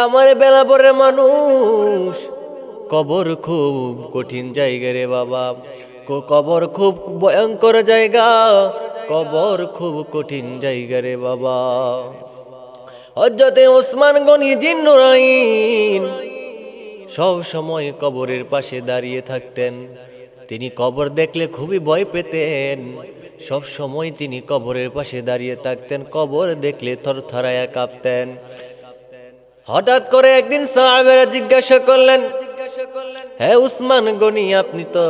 আমার বেলা পরে মানুষ, কবর খুব কঠিন জায়গা রে বাবা, কবর খুব ভয়ঙ্কর জায়গা, কবর খুব কঠিন জায়গা রে বাবা। হযরতে ওসমান গনি জিন্নুরাইন সব সময় কবরের পাশে দাঁড়িয়ে থাকতেন। তিনি কবর দেখলে খুবই ভয় পেতেন। সব সময় তিনি কবরের পাশে দাঁড়িয়ে থাকতেন, কবর দেখলে থরথরায়া কাঁপতেন। হঠাৎ করে একদিন সাহাবারা জিজ্ঞাসা করলেন, হে উসমান গনি, আপনি তো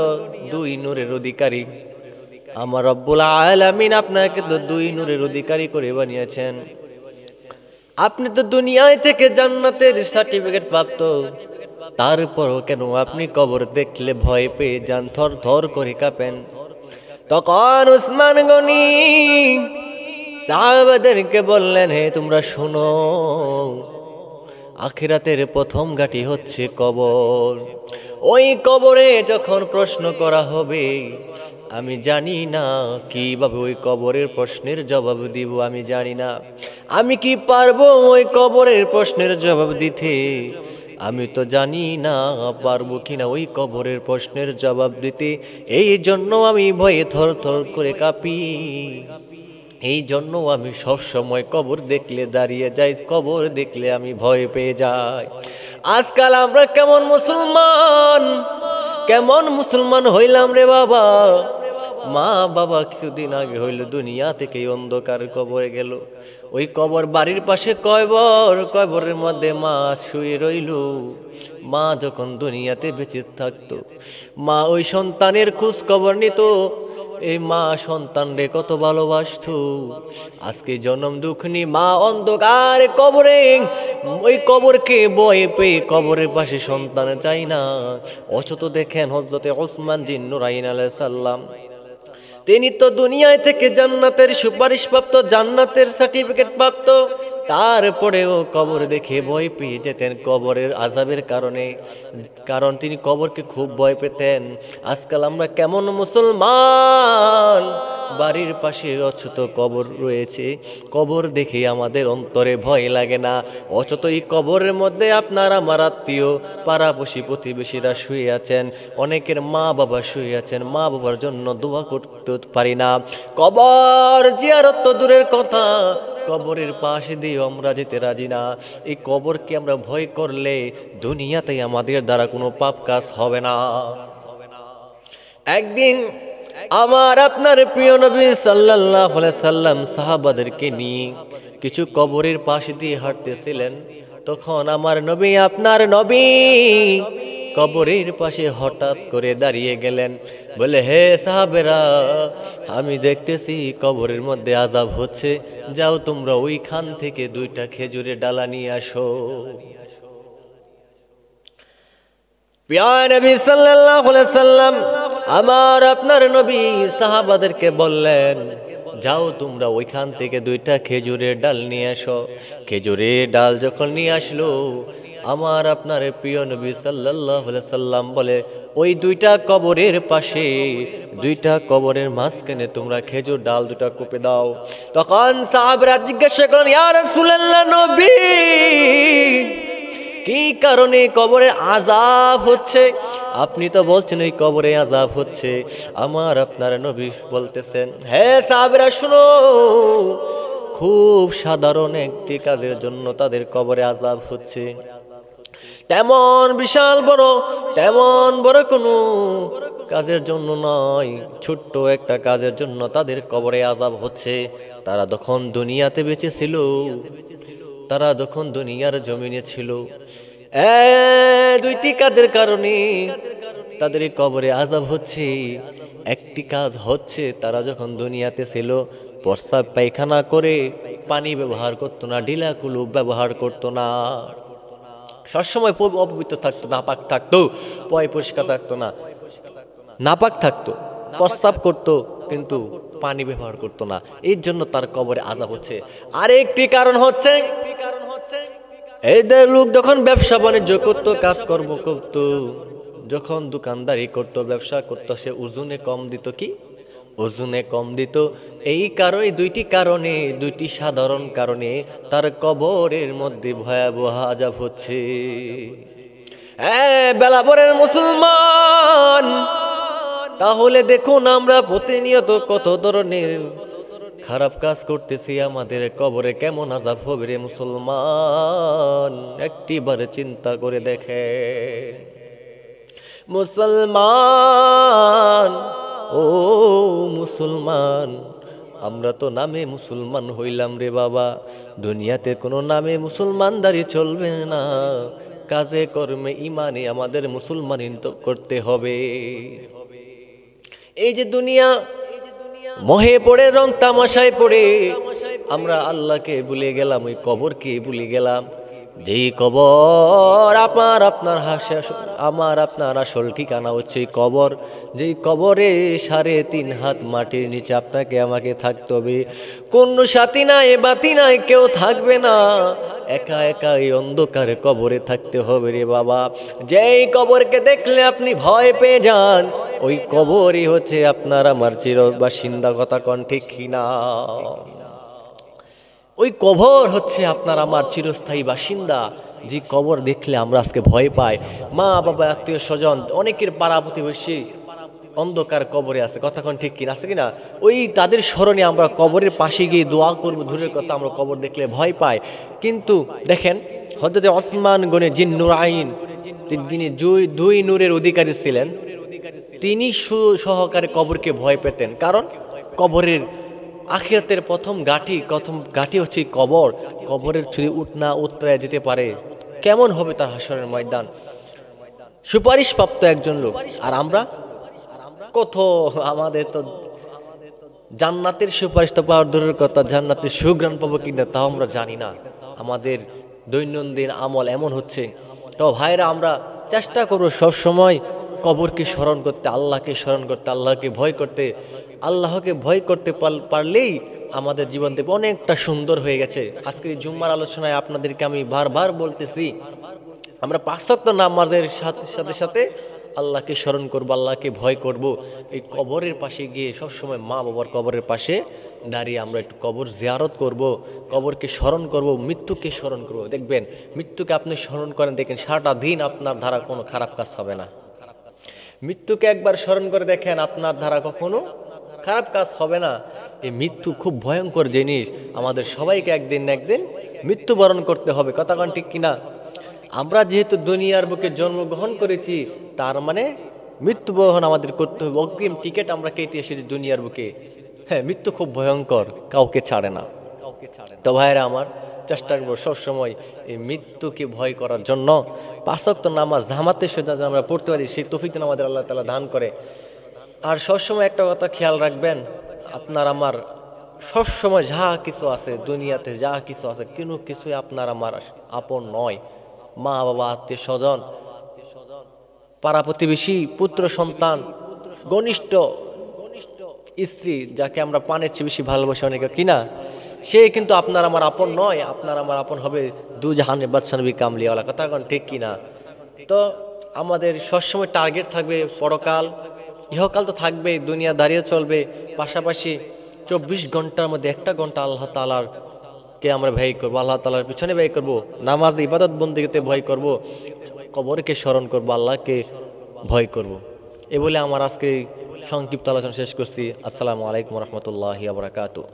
দুই নূরের অধিকারী, আমার রব্বুল আলামিন আপনাকে তো দুই নূরের অধিকারী করে বানিয়েছেন, আপনি তো দুনিয়ায় থেকে জান্নাতের সার্টিফিকেট প্রাপ্ত, তারপরও কেন আপনি কবর দেখলে ভয় পেয়ে যান, থর থর করে কাঁপেন? তখন উসমান গনি সাহাবাদেরকে বললেন, হে তোমরা শোনো, আখিরাতের প্রথম ঘাঁটি হচ্ছে কবর। ওই কবরে যখন প্রশ্ন করা হবে, আমি জানি না কিভাবে ওই কবরের প্রশ্নের জবাব দিব, আমি জানি না আমি কি পারবো ওই কবরের প্রশ্নের জবাব দিতে, আমি তো জানি না পারবো কিনা ওই কবরের প্রশ্নের জবাব দিতে। এই জন্য আমি ভয়ে থর থর করে কাঁপি, এই জন্য আমি সব সময় কবর দেখলে দাঁড়িয়ে যাই, কবর দেখলে আমি ভয় পেয়ে যাই। আজকাল আমরা কেমন মুসলমান হইলাম রে বাবা। মা বাবা কিছুদিন আগে হইল দুনিয়া থেকে অন্ধকার কবরে গেল। ওই কবর বাড়ির পাশে কবরের মধ্যে মা শুয়ে রইল। মা যখন দুনিয়াতে বেঁচে থাকতো, মা ওই সন্তানের খোঁজ খবর নিত, এই মা সন্তানরে কত ভালোবাসতো। আজকে জনম দুঃখনি মা অন্ধকার কবরে, ওই কবরকে ভয় পেয়ে কবরের পাশে সন্তান চাই না। অথচ দেখেন হযরতে ওসমান জিন্নুরাইন আলাইহিস সালাম, তিনি তো দুনিয়ায় থেকে জান্নাতের সুপারিশ প্রাপ্ত, জান্নাতের সার্টিফিকেট প্রাপ্ত, তারপরেও কবর দেখে ভয় পেয়ে যেতেন কবরের আযাবের কারণে, কারণ তিনি কবরকে খুব ভয় পেতেন। আজকাল আমরা কেমন মুসলমান, বাড়ির পাশে অথচ কবর রয়েছে, কবর দেখে আমাদের অন্তরে ভয় লাগে না। অথচ এই কবরের মধ্যে আপনার আমার আত্মীয়, পাড়াপড়শি, প্রতিবেশীরা শুয়ে আছেন, অনেকের মা বাবা শুয়ে আছেন, মা বাবার জন্য দোয়া করতে পারি না। কবর জিয়ারত তো দূরের কথা, কবরের পাশে দিয়ে আমরা যেতে রাজি না। এই কবরকে আমরা ভয় করলে দুনিয়াতে আমাদের দ্বারা কোনো পাপ কাজ হবে না। একদিন আমার আপনার প্রিয় নবী সাল্লাল্লাহু আলাইহি সাল্লাম সাহাবাদেরকে নিয়ে কিছু কবরের পাশে দিয়ে হাঁটতেছিলেন। তখন আমার নবী, আপনার নবী, কবরের পাশে হঠাৎ করে দাঁড়িয়ে গেলেন। বলে, হে সাহাবেরা, আমি দেখতেছি কবরের মধ্যে আযাব হচ্ছে, যাও তোমরা ওইখান থেকে দুইটা খেজুরের ডালা নিয়ে আসো। প্রিয় নবী সাল্লাল্লাহু আলাইহি সাল্লাম, আমার আপনার নবী সাহাবাদেরকে বললেন, যাও তোমরা ওইখান থেকে দুইটা খেজুরের ডাল নিয়ে আসো। খেজুরের ডাল যখন নিয়ে আসলো, আমার আপনার প্রিয় নবী সাল্লাল্লাহু আলাইহি সাল্লাম বলে, ওই দুইটা কবরের পাশে, দুইটা কবরের মাঝখানে তোমরা খেজুর ডাল দুটা কোপে দাও। তখন সাহাবারা জিজ্ঞাসা করেন, ইয়া রাসূলুল্লাহ, নবী, কি কারণে কবরে আযাব হচ্ছে? আপনি তো বলছেন ওই কবরে আযাব হচ্ছে। আমার আপনার নবী বলতেছেন, হে সাহাবীরা শুনো, খুব সাধারণ একটি কাজের জন্য তাদের কবরে আযাব হচ্ছে, তেমন বিশাল বড়, তেমন বড় কোনো কাজের জন্য নয়, ছোট্ট একটা কাজের জন্য তাদের কবরে আযাব হচ্ছে। তারা যখন দুনিয়াতে বেঁচে ছিল, তারা যখন দুনিয়ার জমিনে ছিল, দুইটি কাজের কারণে তাদের কবরে আযাব হচ্ছে। একটি কাজ হচ্ছে, তারা যখন দুনিয়াতে ছিল, প্রস্রাব পায়খানা করে পানি ব্যবহার করতো না, ঢিলা কুলুপ ব্যবহার করতো না, সবসময় অপবিত্র থাকতো, নাপাক থাকতো, পরিষ্কার থাকতো না, নাপাক থাকতো, প্রস্রাব করতো কিন্তু পানি ব্যবহার করতো না, এই জন্য তার কবরে আযাব হচ্ছে। আরেকটি কারণ হচ্ছে, এদের লোক যখন ব্যবসা বাণিজ্য করতো, কাজকর্ম করতো, যখন দোকানদারি করতো, ব্যবসা করতো, সে ওজনে কম দিত, কি ওজনে কম দিত। এই কারণে, দুইটি কারণে, দুইটি সাধারণ কারণে তার কবরের মধ্যে ভয়াবহ আযাব হচ্ছে। বেলাবরের মুসলমান, তাহলে দেখুন আমরা প্রতিনিয়ত কত ধরনের খারাপ কাজ করতেছি, আমাদের কবরে কেমন আযাব হবে রে মুসলমান, একটিবার চিন্তা করে দেখে মুসলমান। ও মুসলমান, আমরা তো নামে মুসলমান হইলাম রে বাবা, দুনিয়াতে কোনো নামে মুসলমানদারি চলবে না, কাজে কর্মে ইমানে আমাদের মুসলমানি করতে হবে। এই যে দুনিয়া মোহে পড়ে, রং তামাশায় পড়ে আমরা আল্লাহকে ভুলে গেলাম, ওই কবরকে ভুলে গেলাম। যেই কবর আমার আপনার আসল ঠিকানা হচ্ছে কবর, যেই কবরে 3.5 হাত মাটির নিচে আপনাকে আমাকে থাকতে হবে। কোন সাথী নাই, বাতি নাই, কেউ থাকবে না, একা একা এই অন্ধকারে কবরে থাকতে হবে রে বাবা। যেই কবরকে দেখলে আপনি ভয় পেয়ে যান, ওই কবরই হচ্ছে আপনার আমার চিরবাসিন্দা। কথা কোন ঠিক কিনা? ওই কবর হচ্ছে আপনার আমার চিরস্থায়ী বাসিন্দা। যে কবর দেখলে আমরা আজকে ভয় পাই, মা বাবা, আত্মীয় স্বজন, অনেকের পাড়া প্রতিবেশী অন্ধকার কবরে আছে। কথা কোন ঠিক কিনা? আছে কিনা? ওই তাদের স্মরণে আমরা কবরের পাশে গিয়ে দোয়া করবো, দূরের কথা আমরা কবর দেখলে ভয় পাই। কিন্তু দেখেন হযরত ওসমান গনি জিন নুরাইন, যিনি দুই নূরের অধিকারী ছিলেন, তিনি সহকারে কবরকে ভয় পেতেন। কারণ কবরের আখিরাতের প্রথম ঘাঁটি হচ্ছে কবর। কবরের যদি উতরায় যেতে পারে, কেমন হবে তার হাসরের ময়দান। সুপারিশ প্রাপ্ত একজন লোক। আর আমরা কত, আমাদের তো জান্নাতের সুপারিশ তো পাওয়ার দূরের কথা, জান্নাতের সুঘ্রাণ পাবো কিনা তাও আমরা জানি না। আমাদের দৈনন্দিন আমল এমন হচ্ছে। তো ভাইরা, আমরা চেষ্টা করবো সবসময় কবরকে স্মরণ করতে, আল্লাহকে স্মরণ করতে, আল্লাহকে ভয় করতে। আল্লাহকে ভয় করতে পারলেই আমাদের জীবন থেকে অনেকটা সুন্দর হয়ে গেছে। আজকের জুম্মার আলোচনায় আপনাদেরকে আমি বারবার বলতেছি, আমরা 5 ওয়াক্ত নামাজের সাথে সাথে আল্লাহকে স্মরণ করবো, আল্লাহকে ভয় করব। এই কবরের পাশে গিয়ে সবসময় মা বাবার কবরের পাশে দাঁড়িয়ে আমরা একটু কবর জিয়ারত করব, কবরকে স্মরণ করব, মৃত্যুকে স্মরণ করব। দেখবেন মৃত্যুকে আপনি স্মরণ করেন, দেখেন সারাটা দিন আপনার দ্বারা কোনো খারাপ কাজ হবে না। মৃত্যুকে একবার স্মরণ করে দেখেন, আপনার দ্বারা কখনো খারাপ কাজ হবে না। এই মৃত্যু খুব ভয়ঙ্কর জিনিস, আমাদের সবাইকে একদিন না একদিন মৃত্যুবরণ করতে হবে। কথা কোন ঠিক কিনা? আমরা যেহেতু দুনিয়ার বুকে জন্মগ্রহণ করেছি, তার মানে মৃত্যুবরণ আমাদের করতে হবে। অগ্রিম টিকিট আমরা কেটে এসেছি দুনিয়ার বুকে। হ্যাঁ, মৃত্যু খুব ভয়ঙ্কর, কাউকে ছাড়ে না। তো ভাইরা আমার, চেষ্টা করবো সবসময় এই মৃত্যুকে ভয় করার জন্য। 5 ওয়াক্ত নামাজ জামাতের সাথে আমরা পড়তে পারি, সেই তৌফিক যেন আমাদের আল্লাহ তাআলা দান করে। আর সবসময় একটা কথা খেয়াল রাখবেন, আপনার আমার সবসময় যা কিছু আছে দুনিয়াতে, যা কিছু আছে, কোনো কিছুই আপনার আমার আপন নয়। মা বাবা, আত্মীয় স্বজন, পাড়া প্রতিবেশী, পুত্র সন্তান, ঘনিষ্ঠ স্ত্রী, যাকে আমরা পানের চেয়ে বেশি ভালোবাসি অনেকে, কিনা, সে কিন্তু আপনার আমার আপন নয়। আপনার আমার আপন হবে দু জাহানের বাদশা নবী কামলিওয়ালা। কথা এখন ঠিক কিনা? তো আমাদের সবসময় টার্গেট থাকবে পরকাল, ইহকাল তো থাকবে, দুনিয়া দাঁড়িয়ে চলবে, পাশাপাশি 24 ঘন্টার মধ্যে 1টা ঘন্টা আল্লাহ তাআলার কে আমরা ভয় করবো, আল্লাহ তাআলার পিছনে ভয় করবো, নামাজ ইবাদত বন্দেগীতে ভয় করব, কবরকে স্মরণ করব, আল্লাহকে ভয় করব। এ বলে আমার আজকে সংক্ষিপ্ত আলোচনা শেষ করছি। আসসালামু আলাইকুম ওয়া রাহমাতুল্লাহি ওয়া বারাকাতুহু।